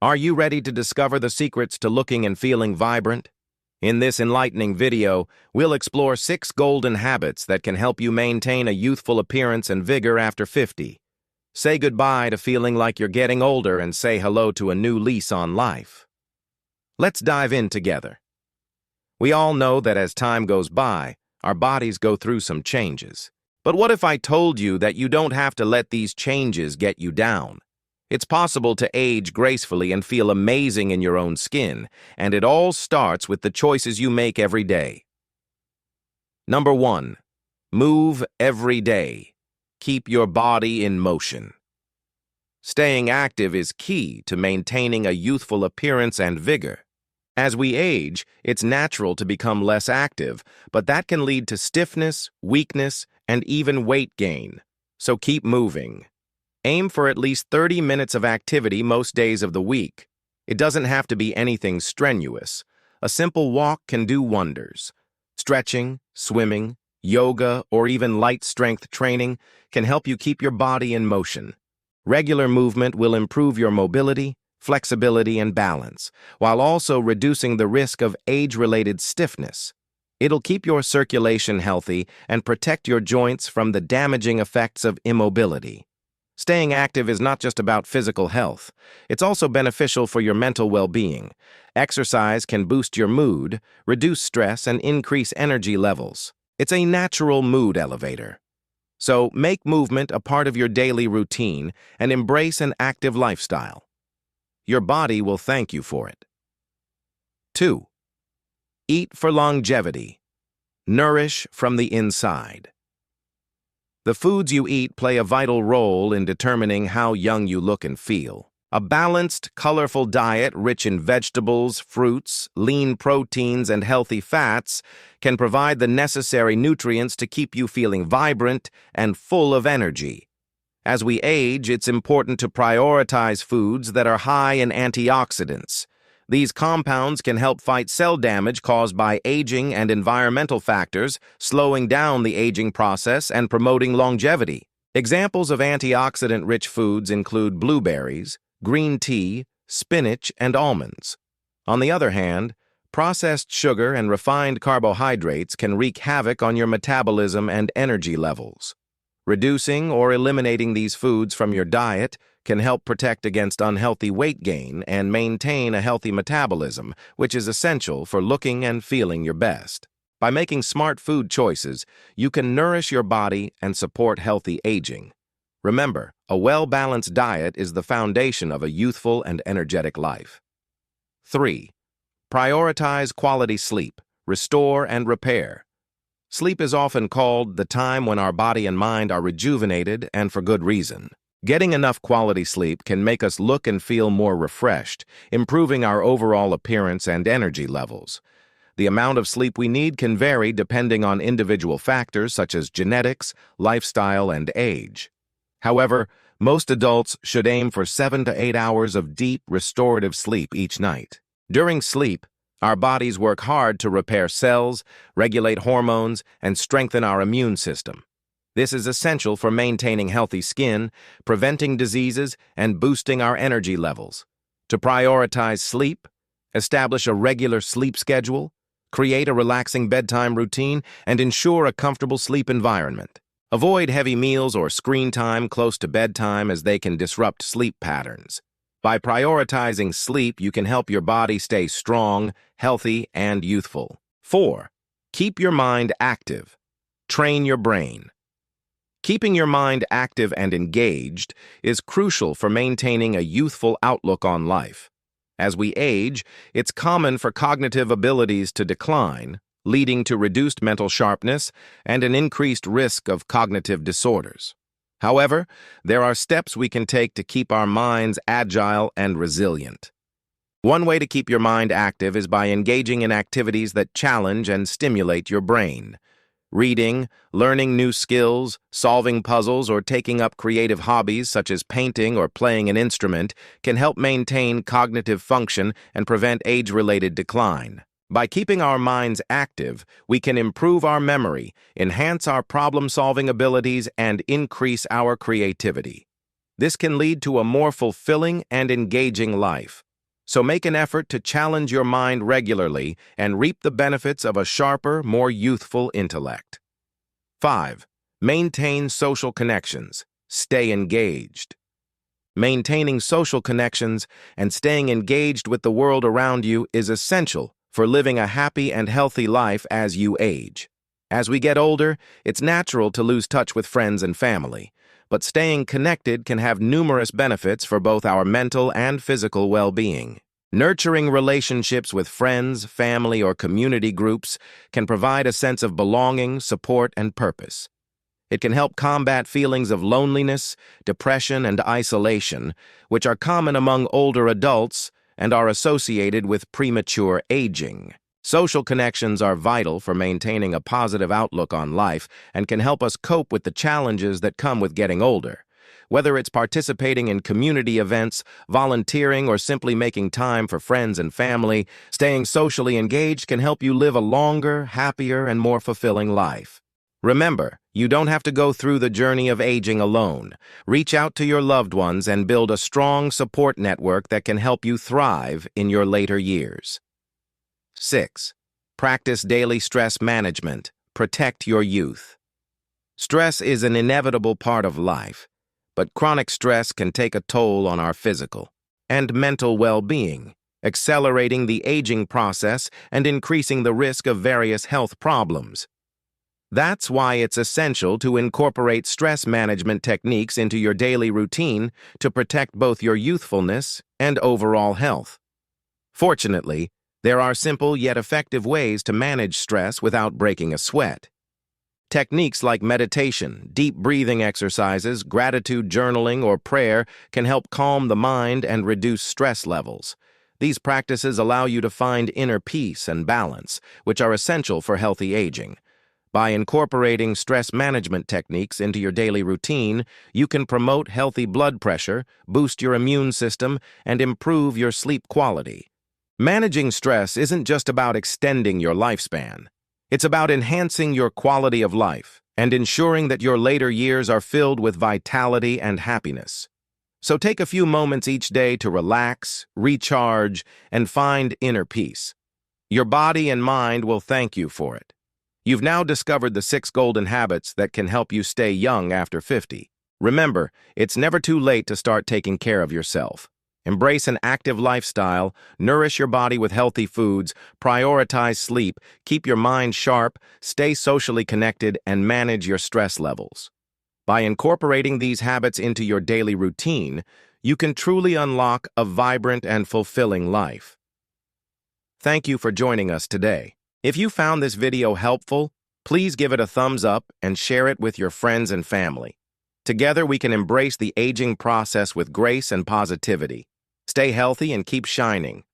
Are you ready to discover the secrets to looking and feeling vibrant? In this enlightening video, we'll explore 6 golden habits that can help you maintain a youthful appearance and vigor after 50. Say goodbye to feeling like you're getting older and say hello to a new lease on life. Let's dive in together. We all know that as time goes by, our bodies go through some changes. But what if I told you that you don't have to let these changes get you down? It's possible to age gracefully and feel amazing in your own skin, and it all starts with the choices you make every day. Number 1. Move every day. Keep your body in motion. Staying active is key to maintaining a youthful appearance and vigor. As we age, it's natural to become less active, but that can lead to stiffness, weakness, and even weight gain. So keep moving. Aim for at least 30 minutes of activity most days of the week. It doesn't have to be anything strenuous. A simple walk can do wonders. Stretching, swimming, yoga, or even light strength training can help you keep your body in motion. Regular movement will improve your mobility, flexibility, and balance, while also reducing the risk of age-related stiffness. It'll keep your circulation healthy and protect your joints from the damaging effects of immobility. Staying active is not just about physical health. It's also beneficial for your mental well-being. Exercise can boost your mood, reduce stress, and increase energy levels. It's a natural mood elevator. So make movement a part of your daily routine and embrace an active lifestyle. Your body will thank you for it. 2. Eat for longevity. Nourish from the inside. The foods you eat play a vital role in determining how young you look and feel. A balanced, colorful diet rich in vegetables, fruits, lean proteins, and healthy fats can provide the necessary nutrients to keep you feeling vibrant and full of energy. As we age, it's important to prioritize foods that are high in antioxidants. These compounds can help fight cell damage caused by aging and environmental factors, slowing down the aging process and promoting longevity. Examples of antioxidant-rich foods include blueberries, green tea, spinach, and almonds. On the other hand, processed sugar and refined carbohydrates can wreak havoc on your metabolism and energy levels. Reducing or eliminating these foods from your diet can help protect against unhealthy weight gain and maintain a healthy metabolism, which is essential for looking and feeling your best. By making smart food choices, you can nourish your body and support healthy aging. Remember, a well-balanced diet is the foundation of a youthful and energetic life. 3. Prioritize quality sleep. Restore and repair. Sleep is often called the time when our body and mind are rejuvenated, and for good reason. Getting enough quality sleep can make us look and feel more refreshed, improving our overall appearance and energy levels. The amount of sleep we need can vary depending on individual factors such as genetics, lifestyle, and age. However, most adults should aim for 7 to 8 hours of deep, restorative sleep each night. During sleep, our bodies work hard to repair cells, regulate hormones, and strengthen our immune system. This is essential for maintaining healthy skin, preventing diseases, and boosting our energy levels. To prioritize sleep, establish a regular sleep schedule, create a relaxing bedtime routine, and ensure a comfortable sleep environment. Avoid heavy meals or screen time close to bedtime as they can disrupt sleep patterns. By prioritizing sleep, you can help your body stay strong, healthy, and youthful. 4. Keep your mind active. Train your brain. Keeping your mind active and engaged is crucial for maintaining a youthful outlook on life. As we age, it's common for cognitive abilities to decline, leading to reduced mental sharpness and an increased risk of cognitive disorders. However, there are steps we can take to keep our minds agile and resilient. One way to keep your mind active is by engaging in activities that challenge and stimulate your brain. Reading, learning new skills, solving puzzles, or taking up creative hobbies such as painting or playing an instrument can help maintain cognitive function and prevent age-related decline. By keeping our minds active, we can improve our memory, enhance our problem-solving abilities, and increase our creativity. This can lead to a more fulfilling and engaging life. So make an effort to challenge your mind regularly and reap the benefits of a sharper, more youthful intellect. 5. Maintain social connections. Stay engaged. Maintaining social connections and staying engaged with the world around you is essential for living a happy and healthy life as you age. As we get older, it's natural to lose touch with friends and family, but staying connected can have numerous benefits for both our mental and physical well-being. Nurturing relationships with friends, family, or community groups can provide a sense of belonging, support, and purpose. It can help combat feelings of loneliness, depression, and isolation, which are common among older adults and are associated with premature aging. Social connections are vital for maintaining a positive outlook on life and can help us cope with the challenges that come with getting older. Whether it's participating in community events, volunteering, or simply making time for friends and family, staying socially engaged can help you live a longer, happier, and more fulfilling life. Remember, you don't have to go through the journey of aging alone. Reach out to your loved ones and build a strong support network that can help you thrive in your later years. 6. Practice daily stress management. Protect your youth. Stress is an inevitable part of life, but chronic stress can take a toll on our physical and mental well-being, accelerating the aging process and increasing the risk of various health problems. That's why it's essential to incorporate stress management techniques into your daily routine to protect both your youthfulness and overall health. Fortunately, there are simple yet effective ways to manage stress without breaking a sweat. Techniques like meditation, deep breathing exercises, gratitude journaling, or prayer can help calm the mind and reduce stress levels. These practices allow you to find inner peace and balance, which are essential for healthy aging. By incorporating stress management techniques into your daily routine, you can promote healthy blood pressure, boost your immune system, and improve your sleep quality. Managing stress isn't just about extending your lifespan. It's about enhancing your quality of life and ensuring that your later years are filled with vitality and happiness. So take a few moments each day to relax, recharge, and find inner peace. Your body and mind will thank you for it. You've now discovered the 6 golden habits that can help you stay young after 50. Remember, it's never too late to start taking care of yourself. Embrace an active lifestyle, nourish your body with healthy foods, prioritize sleep, keep your mind sharp, stay socially connected, and manage your stress levels. By incorporating these habits into your daily routine, you can truly unlock a vibrant and fulfilling life. Thank you for joining us today. If you found this video helpful, please give it a thumbs up and share it with your friends and family. Together we can embrace the aging process with grace and positivity. Stay healthy and keep shining.